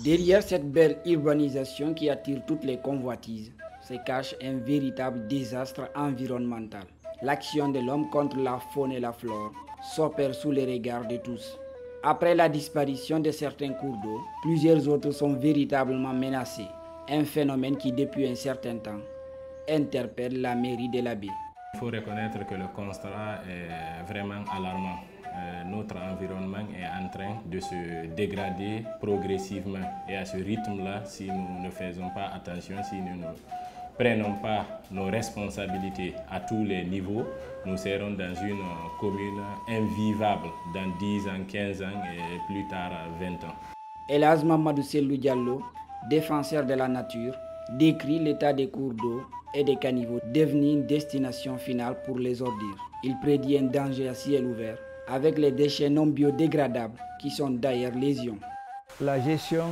Derrière cette belle urbanisation qui attire toutes les convoitises, se cache un véritable désastre environnemental. L'action de l'homme contre la faune et la flore s'opère sous les regards de tous. Après la disparition de certains cours d'eau, plusieurs autres sont véritablement menacés. Un phénomène qui, depuis un certain temps, interpelle la mairie de la baie. Il faut reconnaître que le constat est vraiment alarmant. Notre environnement est en train de se dégrader progressivement. Et à ce rythme-là, si nous ne faisons pas attention, si nous ne prenons pas nos responsabilités à tous les niveaux, nous serons dans une commune invivable dans 10 ans, 15 ans et plus tard 20 ans. Elhadj Mamadou Sellou Diallo, défenseur de la nature, décrit l'état des cours d'eau et des caniveaux devenir une destination finale pour les ordures. Il prédit un danger à ciel ouvert avec les déchets non biodégradables qui sont d'ailleurs lésions. La gestion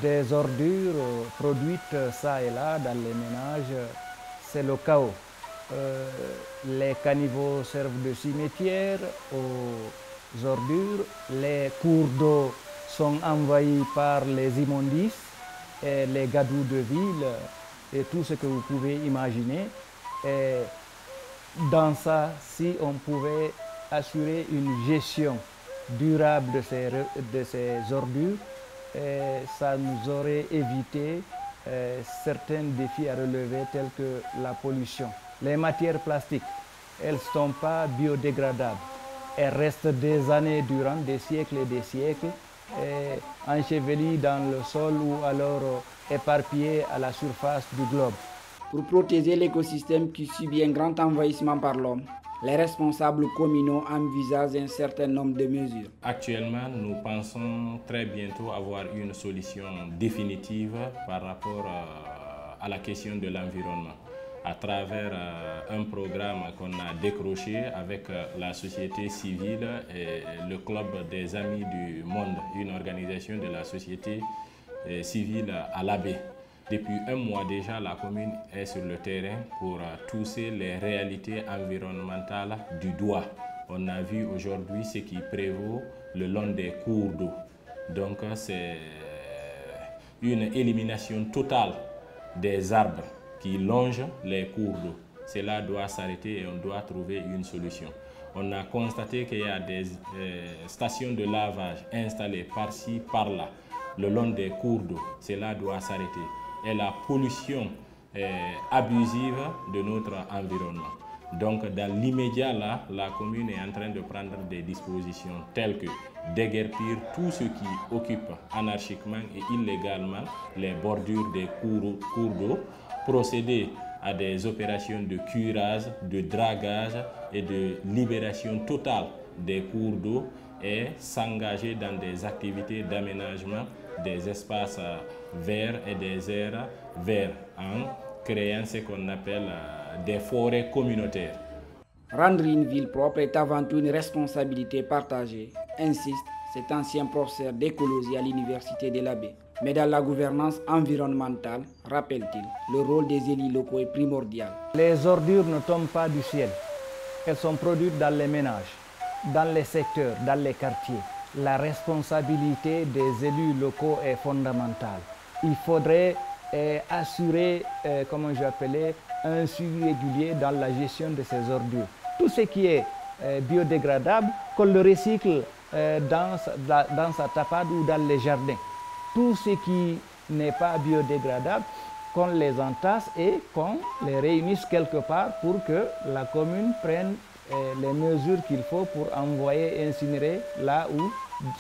des ordures produites ça et là dans les ménages, c'est le chaos. Les caniveaux servent de cimetière aux ordures, les cours d'eau sont envahis par les immondices et les gadous de ville et tout ce que vous pouvez imaginer. Et dans ça, si on pouvait assurer une gestion durable de ces ordures, ça nous aurait évité certains défis à relever tels que la pollution. Les matières plastiques, elles ne sont pas biodégradables. Elles restent des années durant, des siècles et des siècles, enchevêtrées dans le sol ou alors éparpillées à la surface du globe. Pour protéger l'écosystème qui subit un grand envahissement par l'homme, les responsables communaux envisagent un certain nombre de mesures. Actuellement, nous pensons très bientôt avoir une solution définitive par rapport à la question de l'environnement, à travers un programme qu'on a décroché avec la société civile et le Club des Amis du Monde, une organisation de la société civile à la baie. Depuis un mois déjà, la commune est sur le terrain pour toucher les réalités environnementales du doigt. On a vu aujourd'hui ce qui prévaut le long des cours d'eau. Donc c'est une élimination totale des arbres qui longent les cours d'eau. Cela doit s'arrêter et on doit trouver une solution. On a constaté qu'il y a des stations de lavage installées par-ci, par-là, le long des cours d'eau. Cela doit s'arrêter. Et la pollution abusive de notre environnement. Donc dans l'immédiat, là, la commune est en train de prendre des dispositions telles que déguerpir tout ce qui occupe anarchiquement et illégalement les bordures des cours d'eau, procéder à des opérations de curage, de dragage et de libération totale des cours d'eau et s'engager dans des activités d'aménagement des espaces verts et des aires verts en créant ce qu'on appelle des forêts communautaires. Rendre une ville propre est avant tout une responsabilité partagée, insiste cet ancien professeur d'écologie à l'université de la baie. Mais dans la gouvernance environnementale, rappelle-t-il, le rôle des élus locaux est primordial. Les ordures ne tombent pas du ciel. Elles sont produites dans les ménages, dans les secteurs, dans les quartiers. La responsabilité des élus locaux est fondamentale. Il faudrait assurer, un suivi régulier dans la gestion de ces ordures. Tout ce qui est biodégradable, qu'on le recycle dans sa tapade ou dans les jardins. Tout ce qui n'est pas biodégradable, qu'on les entasse et qu'on les réunisse quelque part pour que la commune prenne les mesures qu'il faut pour envoyer incinérer là où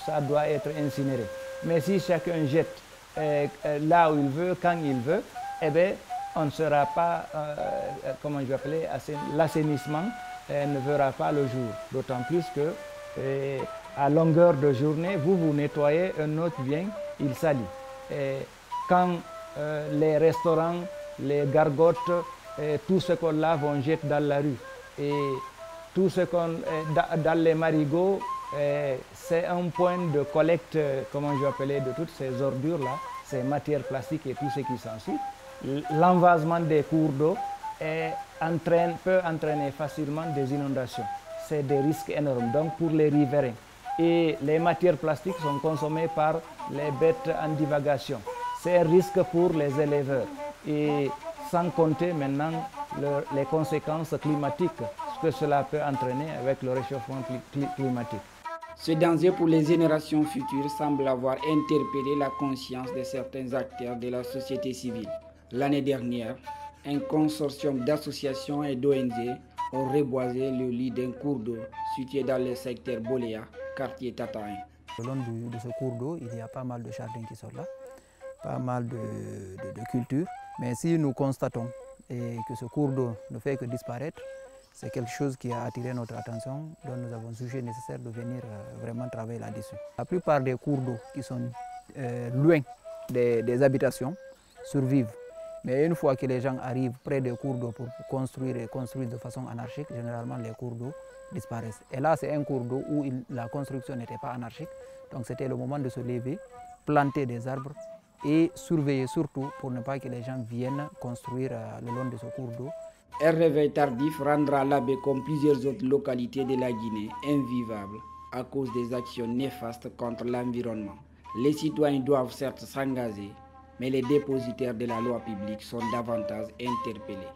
ça doit être incinéré. Mais si chacun jette là où il veut, quand il veut, eh bien, on ne sera pas, l'assainissement ne verra pas le jour. D'autant plus que à longueur de journée, vous nettoyez, un autre vient, il salit. Et quand les restaurants, les gargotes, tout ce qu'on lave, on jette dans la rue. Et tout ce qu'on dans les marigots, c'est un point de collecte, de toutes ces ordures-là, ces matières plastiques et tout ce qui s'ensuit. L'envasement des cours d'eau peut entraîner facilement des inondations. C'est des risques énormes. Donc pour les riverains, et les matières plastiques sont consommées par les bêtes en divagation. C'est un risque pour les éleveurs et sans compter maintenant les conséquences climatiques, ce que cela peut entraîner avec le réchauffement climatique. Ce danger pour les générations futures semble avoir interpellé la conscience de certains acteurs de la société civile. L'année dernière, un consortium d'associations et d'ONG ont reboisé le lit d'un cours d'eau situé dans le secteur Boléa, quartier Tatarin. Le long de ce cours d'eau, il y a pas mal de jardins qui sont là, pas mal de cultures. Mais si nous constatons que ce cours d'eau ne fait que disparaître, c'est quelque chose qui a attiré notre attention, dont nous avons jugé nécessaire de venir vraiment travailler là-dessus. La plupart des cours d'eau qui sont loin des habitations survivent. Mais une fois que les gens arrivent près des cours d'eau pour construire et construire de façon anarchique, généralement les cours d'eau disparaissent. Et là, c'est un cours d'eau où la construction n'était pas anarchique. Donc c'était le moment de se lever, planter des arbres et surveiller surtout pour ne pas que les gens viennent construire le long de ce cours d'eau. Un réveil tardif rendra l'Abé comme plusieurs autres localités de la Guinée invivables à cause des actions néfastes contre l'environnement. Les citoyens doivent certes s'engager, mais les dépositaires de la loi publique sont davantage interpellés.